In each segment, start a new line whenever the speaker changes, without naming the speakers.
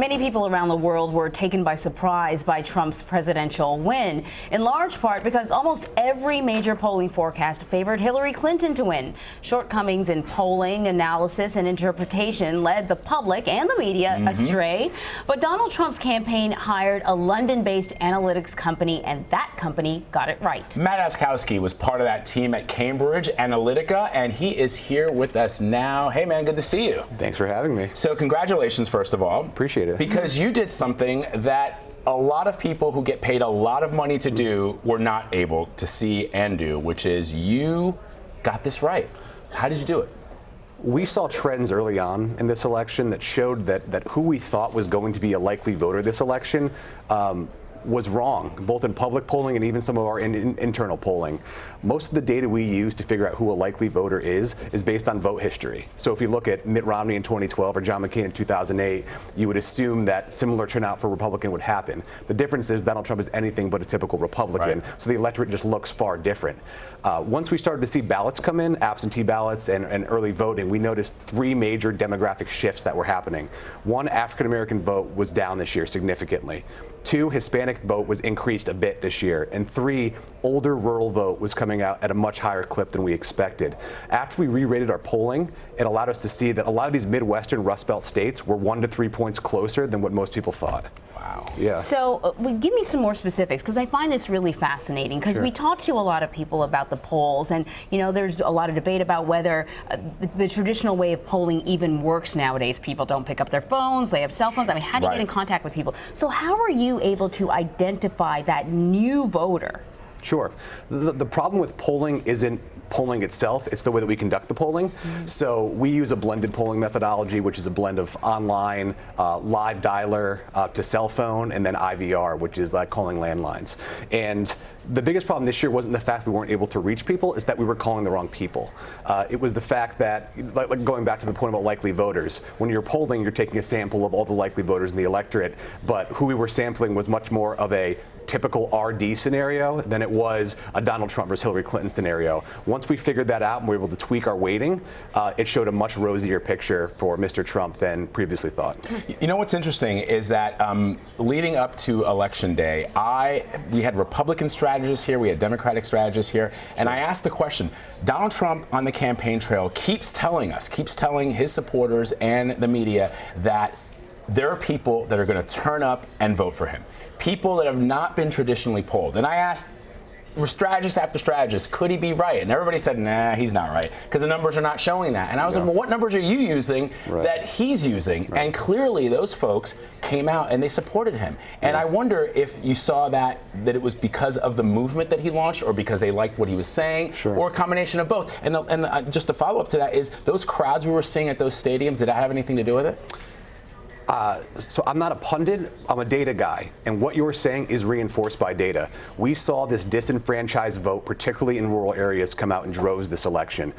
Many people around the world were taken by surprise by Trump's presidential win, in large part because almost every major polling forecast favored Hillary Clinton to win. Shortcomings in polling, analysis, and interpretation led the public and the media astray. But Donald Trump's campaign hired a London-based analytics company, and that company got it right.
Matt Oczkowski was part of that team at Cambridge Analytica, and he is here with us now. Hey, man, good to see you.
Thanks for having me.
So congratulations, first of all.
Appreciate it.
Because you did something that a lot of people who get paid a lot of money to do were not able to see and do, which is you got this right. How did you do it?
We saw trends early on in this election that showed that who we thought was going to be a likely voter this election was wrong, both in public polling and even some of our internal polling. Most of the data we use to figure out who a likely voter is based on vote history. So if you look at Mitt Romney in 2012 or John McCain in 2008, you would assume that similar turnout for Republican would happen. The difference is Donald Trump is anything but a typical Republican, so the electorate just looks far different. Once we started to see ballots come in, absentee ballots and early voting, we noticed three major demographic shifts that were happening. One, African-American vote was down this year significantly. Two, Hispanic vote was increased a bit this year. And three, older rural vote was coming out at a much higher clip than we expected. After we re-rated our polling, it allowed us to see that a lot of these Midwestern Rust Belt states were 1 to 3 points closer than what most people thought.
Wow.
Yeah.
So give me some more specifics, because I find this really fascinating, because we talk to a lot of people about the polls, and you know, there's a lot of debate about whether the traditional way of polling even works nowadays. People don't pick up their phones, they have cell phones. I mean, how do you get in contact with people? So how are you able to identify that new voter?
Sure. The problem with polling isn't polling itself, it's the way that we conduct the polling. So we use a blended polling methodology, which is a blend of online, live dialer to cell phone, and then IVR, which is like calling landlines. And the biggest problem this year wasn't the fact we weren't able to reach people, it's that we were calling the wrong people. It was the fact that, like going back to the point about likely voters, when you're polling, you're taking a sample of all the likely voters in the electorate, but who we were sampling was much more of a typical RD scenario than it was a Donald Trump versus Hillary Clinton scenario. Once we figured that out and we were able to tweak our weighting, it showed a much rosier picture for Mr. Trump than previously thought.
You know what's interesting is that leading up to Election Day, we had Republican strategists here, we had Democratic strategists here, and I asked the question, Donald Trump on the campaign trail keeps telling his supporters and the media that there are people that are going to turn up and vote for him. People that have not been traditionally polled. And I asked strategist after strategist, could he be right? And everybody said, nah, he's not right, because the numbers are not showing that. And I was like, well, what numbers are you using that he's using? And clearly those folks came out and they supported him. And I wonder if you saw that it was because of the movement that he launched, or because they liked what he was saying, or a combination of both. And just to follow up to that is, those crowds we were seeing at those stadiums, did that have anything to do with it?
So I'm not a pundit, I'm a data guy, and what you're saying is reinforced by data. We saw this disenfranchised vote, particularly in rural areas, come out in droves this election.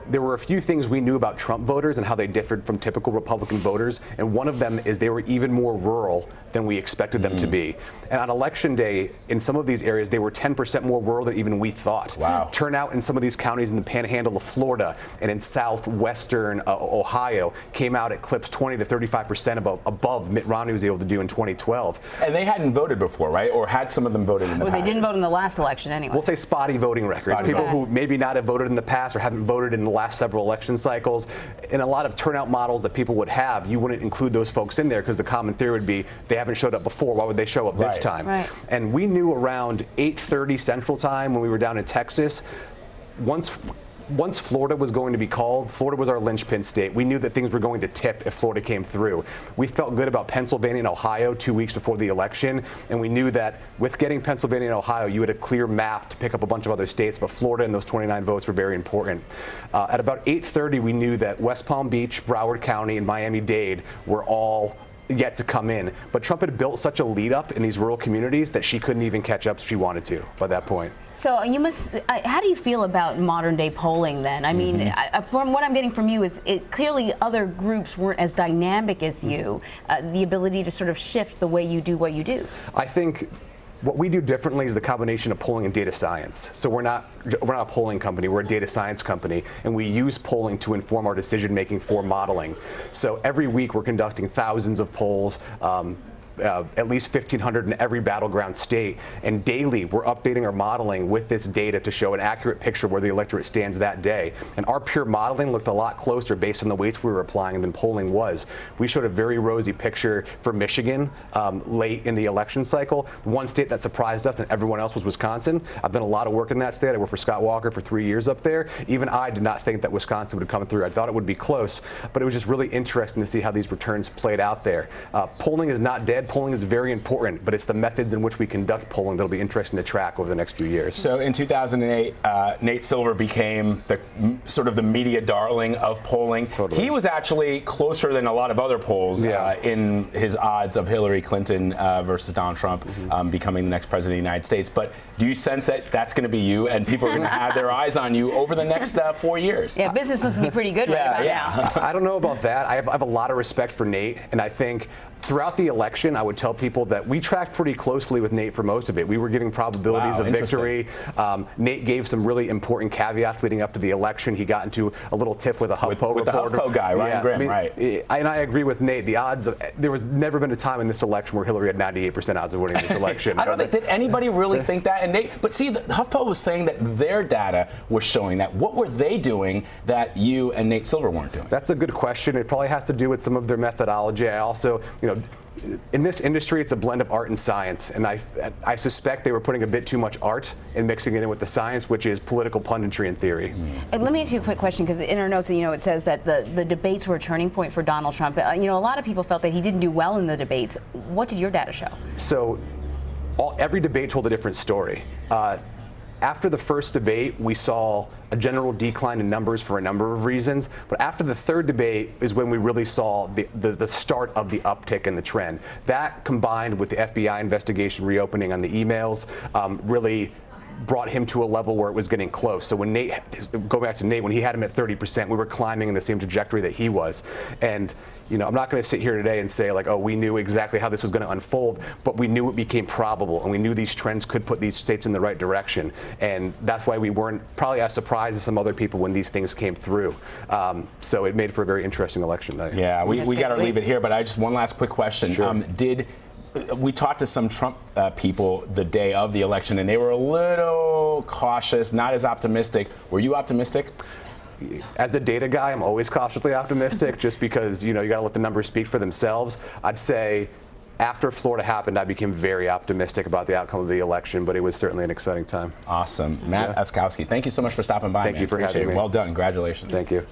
There were a few things we knew about Trump voters and how they differed from typical Republican voters, and one of them is they were even more rural than we expected them to be. And on Election Day, in some of these areas, they were 10% more rural than even we thought.
Wow.
Turnout in some of these counties in the panhandle of Florida and in southwestern Ohio came out at clips 20 to 35% above Mitt Romney was able to do in 2012.
And they hadn't voted before, right? Or had some of them voted in the past?
Well, they didn't vote in the last election anyway.
We'll say spotty voting records. People who maybe not have voted in the past or haven't voted in the last several election cycles. In a lot of turnout models that people would have, you wouldn't include those folks in there, because the common theory would be they haven't showed up before, why would they show up this time? And we knew around 8:30 Central Time when we were down in Texas, once Florida was going to be called, Florida was our linchpin state. We knew that things were going to tip if Florida came through. We felt good about Pennsylvania and Ohio 2 weeks before the election, and we knew that with getting Pennsylvania and Ohio, you had a clear map to pick up a bunch of other states, but Florida and those 29 votes were very important. At about 8:30, we knew that West Palm Beach, Broward County, and Miami-Dade were all yet to come in. But Trump had built such a lead up in these rural communities that she couldn't even catch up if she wanted to by that point.
So you must, how do you feel about modern day polling then? I mean, from what I'm getting from you is clearly other groups weren't as dynamic as you, the ability to sort of shift the way you do what you do.
I think What we do differently is the combination of polling and data science. So we're not a polling company, we're a data science company, and we use polling to inform our decision making for modeling. So every week we're conducting thousands of polls, at least 1,500 in every battleground state, and daily we're updating our modeling with this data to show an accurate picture of where the electorate stands that day. And our pure modeling looked a lot closer based on the weights we were applying than polling was. We showed a very rosy picture for Michigan late in the election cycle. One state that surprised us and everyone else was Wisconsin. I've done a lot of work in that state. I worked for Scott Walker for 3 years up there. Even I did not think that Wisconsin would come through. I thought it would be close, but it was just really interesting to see how these returns played out there. Polling is not dead. Polling is very important, but it's the methods in which we conduct polling that'll be interesting to track over the next few years.
So in 2008, Nate Silver became sort of the media darling of polling.
Totally.
He was actually closer than a lot of other polls in his odds of Hillary Clinton versus Donald Trump becoming the next president of the United States. But do you sense that that's going to be you, and people are going to have their eyes on you over the next 4 years?
Yeah, business must be pretty good right now.
I don't know about that. I have a lot of respect for Nate, and I think throughout the election, I would tell people that we tracked pretty closely with Nate for most of it. We were giving probabilities of victory. Nate gave some really important caveats leading up to the election. He got into a little tiff with a HuffPo
with
reporter.
The HuffPo guy, Ryan Grimm, right.
And I agree with Nate. The odds of, there was never been a time in this election where Hillary had 98% odds of winning this election.
I don't think, did anybody really think that? And Nate, but see, HuffPo was saying that their data was showing that. What were they doing that you and Nate Silver weren't doing?
That's a good question. It probably has to do with some of their methodology. I also, in this industry, it's a blend of art and science, and I suspect they were putting a bit too much art and mixing it in with the science, which is political punditry in theory.
And let me ask you a quick question, because in our notes, it says that the debates were a turning point for Donald Trump. A lot of people felt that he didn't do well in the debates. What did your data show?
So, every debate told a different story. After the first debate, we saw a general decline in numbers for a number of reasons. But after the third debate is when we really saw the start of the uptick in the trend. That, combined with the FBI investigation reopening on the emails, really brought him to a level where it was getting close. So when Nate, go back to Nate, when he had him at 30%, we were climbing in the same trajectory that he was. And I'm not going to sit here today and say, like, oh, we knew exactly how this was going to unfold, but we knew it became probable, and we knew these trends could put these states in the right direction. And that's why we weren't probably as surprised as some other people when these things came through. So it made for a very interesting election night.
Yeah, we got to leave it here, but I just one last quick question.
Sure.
We talked to some Trump people the day of the election, and they were a little cautious, not as optimistic. Were you optimistic?
As a data guy, I'm always cautiously optimistic, just because you got to let the numbers speak for themselves. I'd say after Florida happened, I became very optimistic about the outcome of the election, but it was certainly an exciting time.
Awesome. Matt Oczkowski, thank you so much for stopping by.
Thank you for having me.
Well done. Congratulations.
Thank you.